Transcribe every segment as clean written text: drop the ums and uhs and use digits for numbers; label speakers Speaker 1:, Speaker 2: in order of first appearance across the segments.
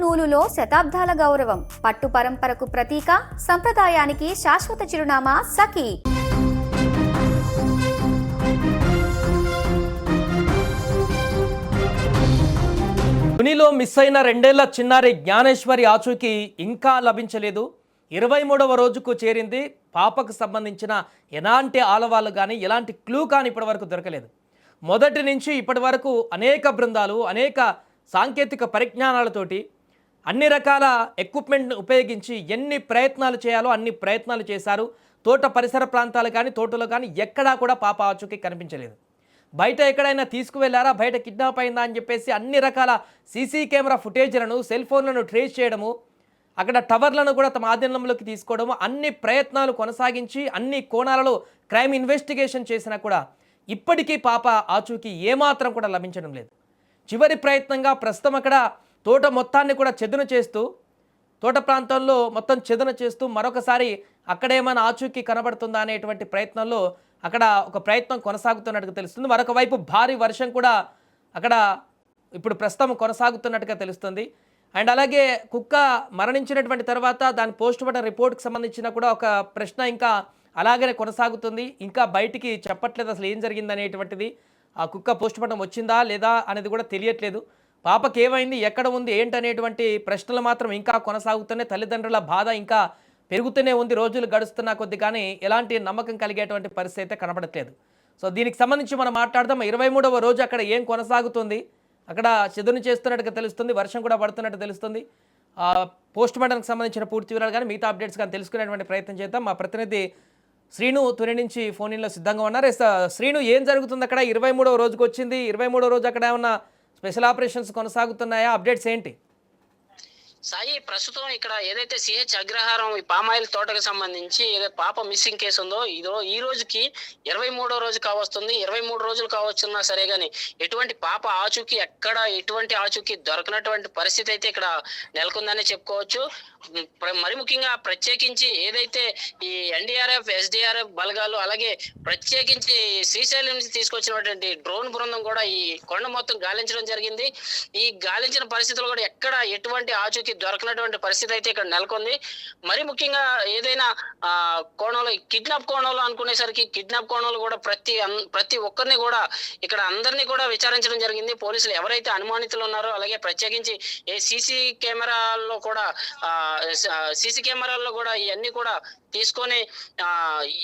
Speaker 1: నూలులో శతాబ్దాల గౌరవం, పట్టు పరంపరకు ప్రతీక, సంప్రదాయానికి శాశ్వత చిరునామా సఖీ.
Speaker 2: తునిలో మిస్ అయిన 2 ఏళ్ల చిన్నారి జ్ఞానేశ్వరి ఆచూకీ ఇంకా లభించలేదు. 23వ రోజుకు చేరింది. పాపకు సంబంధించిన ఎలాంటి ఆలవాళ్ళు కానీ ఎలాంటి క్లూ కానీ ఇప్పటివరకు దొరకలేదు. మొదటి నుంచి ఇప్పటి వరకు అనేక బృందాలు అనేక సాంకేతిక పరిజ్ఞానాలతోటి అన్ని రకాల ఎక్విప్మెంట్ను ఉపయోగించి ఎన్ని ప్రయత్నాలు చేయాలో అన్ని ప్రయత్నాలు చేశారు. తోట పరిసర ప్రాంతాలు కానీ తోటలో కానీ ఎక్కడా కూడా పాప ఆచూకీ కనిపించలేదు. బయట ఎక్కడైనా తీసుకువెళ్ళారా, బయట కిడ్నాప్ అయిందా అని చెప్పేసి అన్ని రకాల సీసీ కెమెరా ఫుటేజ్లను సెల్ ఫోన్లను ట్రేస్ చేయడము, అక్కడ టవర్లను కూడా తమ ఆధీనంలోకి తీసుకోవడము, అన్ని ప్రయత్నాలు కొనసాగించి అన్ని కోణాలలో క్రైమ్ ఇన్వెస్టిగేషన్ చేసినా కూడా ఇప్పటికీ పాప ఆచూకీ ఏమాత్రం కూడా లభించడం లేదు. చివరి ప్రయత్నంగా ప్రస్తుతం అక్కడ తోట మొత్తాన్ని కూడా చదును చేస్తూ, తోట ప్రాంతంలో మొత్తం చదును చేస్తూ మరొకసారి అక్కడేమైనా ఆచూకీ కనబడుతుందా అనేటువంటి ప్రయత్నంలో అక్కడ ఒక ప్రయత్నం కొనసాగుతున్నట్టుగా తెలుస్తుంది. మరొక వైపు భారీ వర్షం కూడా అక్కడ ఇప్పుడు ప్రస్తుతం కొనసాగుతున్నట్టుగా తెలుస్తుంది. అండ్ అలాగే కుక్క మరణించినటువంటి తర్వాత దాని పోస్ట్ మార్టం రిపోర్ట్కి సంబంధించిన కూడా ఒక ప్రశ్న ఇంకా అలాగనే కొనసాగుతుంది. ఇంకా బయటికి చెప్పట్లేదు అసలు ఏం జరిగింది అనేటువంటిది. ఆ కుక్క పోస్ట్ మార్టం వచ్చిందా లేదా అనేది కూడా తెలియట్లేదు. పాపకి ఏమైంది, ఎక్కడ ఉంది, ఏంటనేటువంటి ప్రశ్నలు మాత్రం ఇంకా కొనసాగుతున్నాయి. తల్లిదండ్రుల బాధ ఇంకా పెరుగుతూనే ఉంది. రోజులు గడుస్తున్న కొద్ది కానీ ఎలాంటి నమ్మకం కలిగేటువంటి పరిస్థితి అయితే కనబడట్లేదు. సో దీనికి సంబంధించి మనం మాట్లాడదాం. 23వ రోజు అక్కడ ఏం కొనసాగుతుంది, అక్కడ చదును చేస్తున్నట్టుగా తెలుస్తుంది, వర్షం కూడా పడుతున్నట్టు తెలుస్తుంది. పోస్ట్ మార్టంకి సంబంధించిన పూర్తి వివరాలు కానీ మిగతా అప్డేట్స్ కానీ తెలుసుకునేటువంటి ప్రయత్నం చేద్దాం. మా ప్రతినిధి శ్రీను తుని నుంచి ఫోన్ ఇన్లో సిద్ధంగా ఉన్నారు. శ్రీను, ఏం జరుగుతుంది అక్కడ? 23వ రోజుకి వచ్చింది. 23వ రోజు అక్కడ ఏమన్నా స్పెషల్ ఆపరేషన్స్ కొనసాగుతున్నాయా? అప్డేట్స్ ఏంటి?
Speaker 3: సాయి, ప్రస్తుతం ఇక్కడ ఏదైతే సిహెచ్ అగ్రహారం ఈ పామాయిల్ తోటకు సంబంధించి ఏదైతే పాప మిస్సింగ్ కేసు ఉందో ఈ రోజుకి 23వ రోజు కావస్తుంది. 23 రోజులు కావచ్చున్నా సరే గానీ ఎటువంటి పాప ఆచూకీ ఎటువంటి ఆచూకీ దొరకనటువంటి పరిస్థితి అయితే ఇక్కడ నెలకొందని చెప్పుకోవచ్చు. మరి ముఖ్యంగా ప్రత్యేకించి ఏదైతే ఈ ఎన్డీఆర్ఎఫ్, ఎస్డీఆర్ఎఫ్ బలగాలు, అలాగే ప్రత్యేకించి శ్రీశైలం నుంచి తీసుకొచ్చినటువంటి డ్రోన్ బృందం కూడా ఈ కొండ మొత్తం గాలించడం జరిగింది. ఈ గాలించిన పరిస్థితుల్లో కూడా ఎటువంటి ఆచూకీ దొరకనటువంటి పరిస్థితి అయితే ఇక్కడ నెలకొంది. మరి ముఖ్యంగా ఏదైనా కోణంలో కిడ్నాప్ కోణంలో అనుకునేసరికి కిడ్నాప్ కోణంలో కూడా ప్రతి ఒక్కరిని కూడా ఇక్కడ అందరినీ కూడా విచారించడం జరిగింది. పోలీసులు ఎవరైతే అనుమానితులు ఉన్నారో, అలాగే ప్రత్యేకించి సీసీ కెమెరాల్లో కూడా ఇవన్నీ కూడా తీసుకొని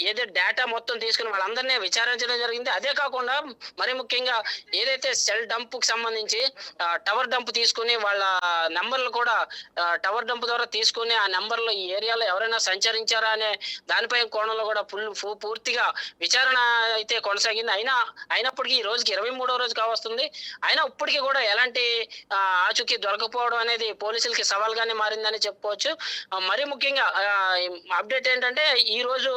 Speaker 3: ఏదో డేటా మొత్తం తీసుకుని వాళ్ళందరినీ విచారించడం జరిగింది. అదే కాకుండా మరి ముఖ్యంగా ఏదైతే సెల్ డంప్ కు సంబంధించి టవర్ డంప్ తీసుకుని వాళ్ళ నంబర్లు కూడా టవర్ డంప్ ద్వారా తీసుకుని ఆ నంబర్లో ఈ ఏరియాలో ఎవరైనా సంచరించారా అనే దానిపై కోణంలో కూడా పూర్తిగా విచారణ అయితే కొనసాగింది. అయినప్పటికీ ఈ రోజుకి 23వ రోజు కావస్తుంది. అయినా ఇప్పటికీ కూడా ఎలాంటి ఆచూకీ దొరకపోవడం అనేది పోలీసులకి సవాల్గానే మారిందని చెప్పుకోవచ్చు. మరి ముఖ్యంగా అప్డేట్ ఏంటంటే ఈ రోజు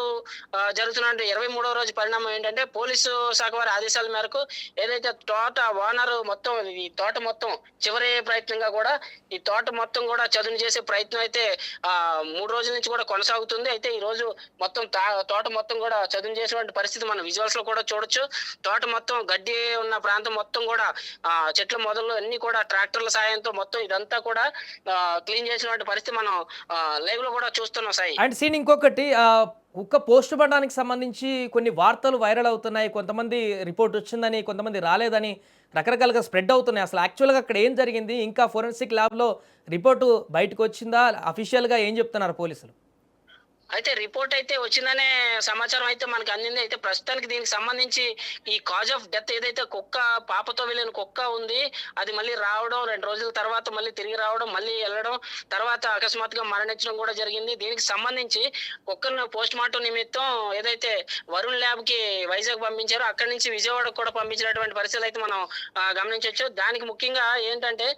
Speaker 3: జరుగుతున్న 23వ రోజు పరిణామం ఏంటంటే పోలీసు శాఖ వారి ఆదేశాల మేరకు ఏదైతే తోట ఓనర్ మొత్తం ఈ తోట మొత్తం చివరి ప్రయత్నంగా కూడా ఈ తోట మొత్తం కూడా చదును చేసే ప్రయత్నం అయితే 3 రోజుల నుంచి కూడా కొనసాగుతుంది. అయితే ఈ రోజు మొత్తం తోట మొత్తం కూడా చదును చేసేటువంటి పరిస్థితి మనం విజువల్స్ లో కూడా చూడొచ్చు. తోట మొత్తం గడ్డి ఉన్న ప్రాంతం మొత్తం కూడా చెట్ల మొదలు అన్ని కూడా ట్రాక్టర్ల సాయంతో మొత్తం ఇదంతా కూడా క్లీన్ చేసినటువంటి పరిస్థితి మనం లైవ్ లో కూడా చూస్తున్నాం. సాయి,
Speaker 2: అండ్ సీన్ ఇంకొకటి, కుక్క పోస్ట్ మార్టానికి సంబంధించి కొన్ని వార్తలు వైరల్ అవుతున్నాయి. కొంతమంది రిపోర్ట్ వచ్చిందని, కొంతమంది రాలేదని రకరకాలుగా స్ప్రెడ్ అవుతున్నాయి. అసలు యాక్చువల్గా అక్కడ ఏం జరిగింది? ఇంకా ఫోరెన్సిక్ ల్యాబ్లో రిపోర్టు బయటకు వచ్చిందా? అఫీషియల్గా ఏం చెప్తున్నారు పోలీసులు?
Speaker 3: అయితే రిపోర్ట్ అయితే వచ్చిందనే సమాచారం అయితే మనకు అందింది. అయితే ప్రస్తుతానికి దీనికి సంబంధించి ఈ కాజ్ ఆఫ్ డెత్ ఏదైతే కుక్క పాపతో వెళ్ళిన కుక్క ఉంది, అది మళ్ళీ రావడం, 2 రోజుల తర్వాత మళ్ళీ తిరిగి రావడం, మళ్ళీ వెళ్ళడం, తర్వాత అకస్మాత్తుగా మరణించడం కూడా జరిగింది. దీనికి సంబంధించి కుక్కను పోస్ట్ మార్టం నిమిత్తం ఏదైతే వరుణ్ ల్యాబ్ కి వైజాగ్ పంపించారో అక్కడి నుంచి విజయవాడకు కూడా పంపించినటువంటి పరిస్థితులు అయితే మనం గమనించవచ్చు. దానికి ముఖ్యంగా ఏంటంటే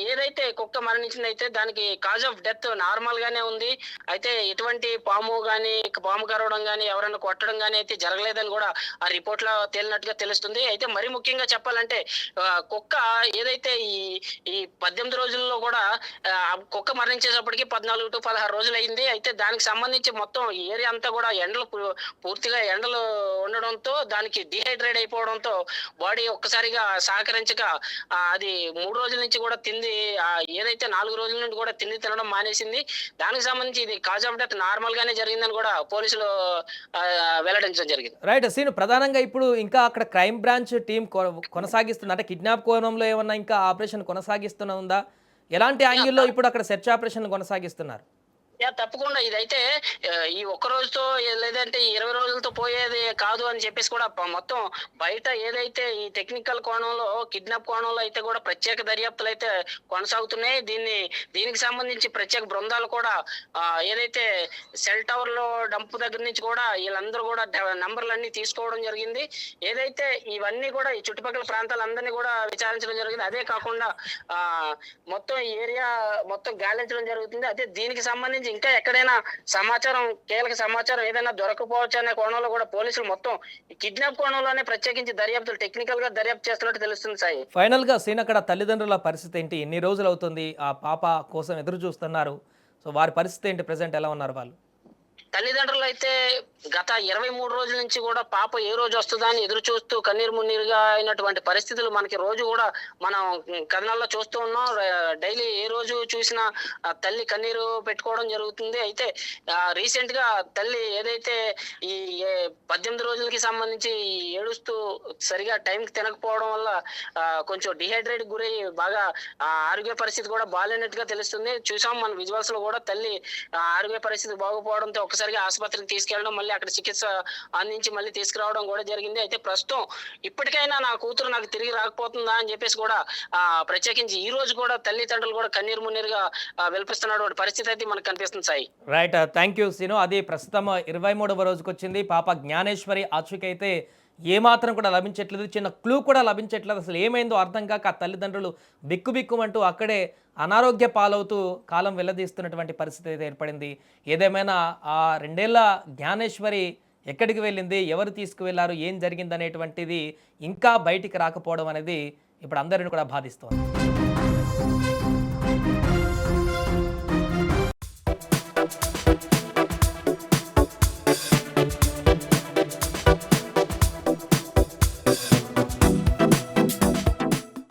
Speaker 3: ఏదైతే కుక్క మరణించింది అయితే దానికి కాజ్ ఆఫ్ డెత్ నార్మల్ గానే ఉంది. అయితే ఎటువంటి ఎలాంటి పాము కరవడం గానీ ఎవరైనా కొట్టడం గానీ అయితే జరగలేదని కూడా ఆ రిపోర్ట్ లో తేలినట్టుగా తెలుస్తుంది. అయితే మరి ముఖ్యంగా చెప్పాలంటే కుక్క ఏదైతే ఈ 18 రోజుల్లో కూడా కుక్క మరణించేటప్పటికి 14 to 16 రోజులు అయింది. అయితే దానికి సంబంధించి మొత్తం ఈ ఏరియా అంతా కూడా పూర్తిగా ఎండలు ఉండడంతో దానికి డిహైడ్రేట్ అయిపోవడంతో బాడీ ఒక్కసారిగా సహకరించక అది 3 రోజుల నుంచి కూడా ఏదైతే 4 రోజుల నుండి కూడా తినడం మానేసింది. దానికి సంబంధించి ఇది కాజ్ ఆఫ్ డెత్ నార్మల్ గానే జరిగిందని కూడా పోలీసులు వెల్లడించడం జరిగింది.
Speaker 2: రైట్ సీను, ప్రధానంగా ఇప్పుడు ఇంకా అక్కడ క్రైమ్ బ్రాంచ్ టీం కొనసాగిస్తుంది, అంటే కిడ్నాప్ కోణంలో ఏమన్నా ఇంకా ఆపరేషన్ కొనసాగిస్తున్నా ఉందా? ఎలాంటి యాంగిల్లో ఇప్పుడు అక్కడ సెర్చ్ ఆపరేషన్ కొనసాగిస్తున్నారు?
Speaker 3: తప్పకుండా ఇదైతే ఈ ఒక్క రోజుతో లేదంటే 20 రోజులతో పోయేది కాదు అని చెప్పేసి కూడా మొత్తం బయట ఏదైతే ఈ టెక్నికల్ కోణంలో కిడ్నాప్ కోణంలో అయితే కూడా ప్రత్యేక దర్యాప్తులు అయితే కొనసాగుతున్నాయి. దీనికి సంబంధించి ప్రత్యేక బృందాలు కూడా ఏదైతే సెల్ టవర్ లో డంప్ దగ్గర నుంచి కూడా వీళ్ళందరూ కూడా నంబర్లన్నీ తీసుకోవడం జరిగింది. ఏదైతే ఇవన్నీ కూడా ఈ చుట్టుపక్కల ప్రాంతాలందరినీ కూడా విచారించడం జరిగింది. అదే కాకుండా మొత్తం ఈ ఏరియా మొత్తం గాలించడం జరుగుతుంది. అదే దీనికి సంబంధించి ఇంకా ఎక్కడైనా కీలక సమాచారం ఏదైనా దొరకపోవచ్చు అనే కోణంలో కూడా పోలీసులు మొత్తం కిడ్నాప్ కోణంలోనే ప్రత్యేకించి టెక్నికల్ గా దర్యాప్తు చేస్తున్నట్టు తెలుస్తుంది సాయి.
Speaker 2: ఫైనల్ గా సీన్, అక్కడ తల్లిదండ్రుల పరిస్థితి ఏంటి? ఎన్ని రోజులు అవుతుంది ఆ పాప కోసం ఎదురు చూస్తున్నారు? సో వారి పరిస్థితి ఏంటి? ప్రెసెంట్ ఎలా ఉన్నారు వాళ్ళు?
Speaker 3: తల్లిదండ్రులు అయితే గత 23 రోజుల నుంచి కూడా పాప ఏ రోజు వస్తుందా అని ఎదురు చూస్తూ కన్నీరు మున్నీరుగా అయినటువంటి పరిస్థితులు మనకి రోజు కూడా మనం కథనాల్లో చూస్తూ ఉన్నాం. డైలీ ఏ రోజు చూసినా తల్లి కన్నీరు పెట్టుకోవడం జరుగుతుంది. అయితే రీసెంట్ గా తల్లి ఏదైతే ఈ 18 రోజులకి సంబంధించి ఏడుస్తూ సరిగా టైంకి తినకపోవడం వల్ల కొంచెం డిహైడ్రేట్ గురై బాగా ఆరోగ్య పరిస్థితి కూడా బాగాలేనట్టుగా తెలుస్తుంది. చూసాం మన విజువల్స్ లో కూడా తల్లి ఆరోగ్య పరిస్థితి బాగుపోవడంతో ఒకసారిగా ఆసుపత్రికి తీసుకెళ్లడం, మళ్ళీ అక్కడ చికిత్స అందించి మళ్ళీ తీసుకురావడం కూడా జరిగింది. అయితే ప్రస్తుతం ఇప్పటికైనా నా కూతురు నాకు తిరిగి రాకపోతుందా అని చెప్పేసి కూడా ప్రత్యేకించి ఈ రోజు కూడా తల్లిదండ్రులు కూడా కన్నీరు మున్నీరుగా వెలిపిస్తున్నటువంటి పరిస్థితి అయితే మనకు కనిపిస్తుంది Sai.
Speaker 2: Right, thank you Seenu. అది ప్రస్తుతం 23వ రోజుకి వచ్చింది పాప జ్ఞానేశ్వరి ఆచూకీ అయితే ఏమాత్రం కూడా లభించట్లేదు, చిన్న క్లూ కూడా లభించట్లేదు. అసలు ఏమైందో అర్థం కాక ఆ తల్లిదండ్రులు బిక్కుబిక్కుమంటూ అక్కడే అనారోగ్య పాలవుతూ కాలం వెల్లదీస్తున్నటువంటి పరిస్థితి అయితే ఏర్పడింది. ఏదేమైనా ఆ 2 ఏళ్ల జ్ఞానేశ్వరి ఎక్కడికి వెళ్ళింది, ఎవరు తీసుకువెళ్లారు, ఏం జరిగింది అనేటువంటిది ఇంకా బయటికి రాకపోవడం అనేది ఇప్పుడు అందరిని కూడా బాధిస్తోంది.